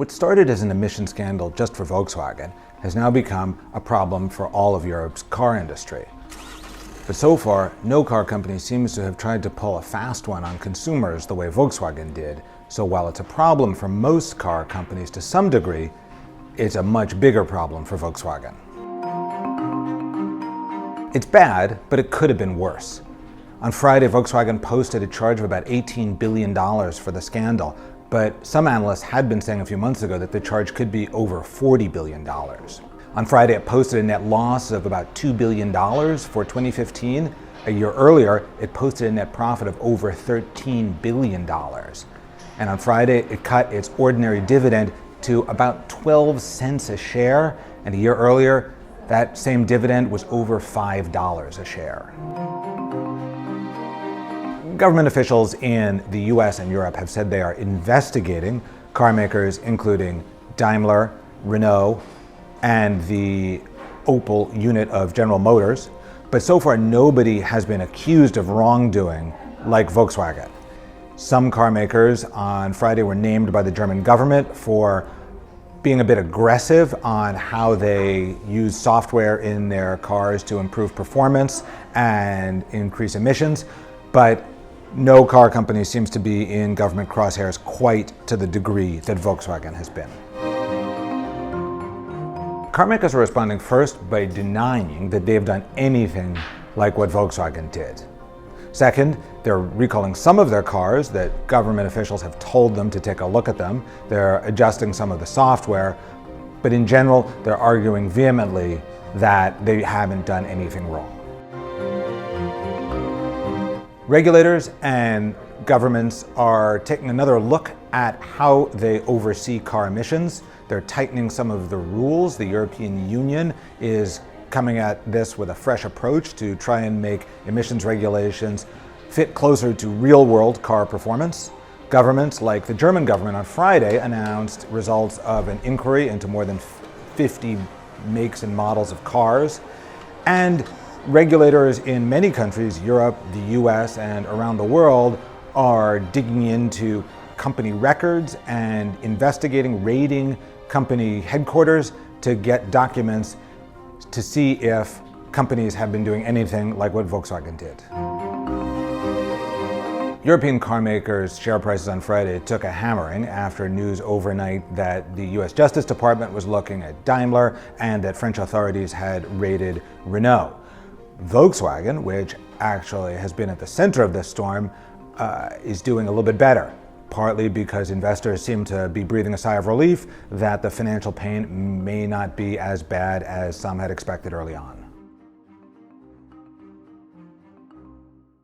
What started as an emission scandal just for Volkswagen has now become a problem for all of Europe's car industry. But so far, no car company seems to have tried to pull a fast one on consumers the way Volkswagen did. So while it's a problem for most car companies to some degree, it's a much bigger problem for Volkswagen. It's bad, but it could have been worse. On Friday, Volkswagen posted a charge of about $18 billion for the scandal, but some analysts had been saying a few months ago that the charge could be over $40 billion. On Friday, it posted a net loss of about $2 billion for 2015. A year earlier, it posted a net profit of over $13 billion. And on Friday, it cut its ordinary dividend to about 12 cents a share, and a year earlier, that same dividend was over $5 a share. Government officials in the US and Europe have said they are investigating car makers including Daimler, Renault, and the Opel unit of General Motors, but so far nobody has been accused of wrongdoing like Volkswagen. Some car makers on Friday were named by the German government for being a bit aggressive on how they use software in their cars to improve performance and increase emissions, but no car company seems to be in government crosshairs quite to the degree that Volkswagen has been. Car makers are responding first by denying that they've done anything like what Volkswagen did. Second, they're recalling some of their cars that government officials have told them to take a look at them. They're adjusting some of the software, but in general, they're arguing vehemently that they haven't done anything wrong. Regulators and governments are taking another look at how they oversee car emissions. They're tightening some of the rules. The European Union is coming at this with a fresh approach to try and make emissions regulations fit closer to real-world car performance. Governments like the German government on Friday announced results of an inquiry into more than 50 makes and models of cars. And regulators in many countries, Europe, the US, and around the world, are digging into company records and investigating, raiding company headquarters to get documents to see if companies have been doing anything like what Volkswagen did. European car makers' share prices on Friday took a hammering after news overnight that the US Justice Department was looking at Daimler and that French authorities had raided Renault. Volkswagen, which actually has been at the center of this storm, is doing a little bit better, partly because investors seem to be breathing a sigh of relief that the financial pain may not be as bad as some had expected early on.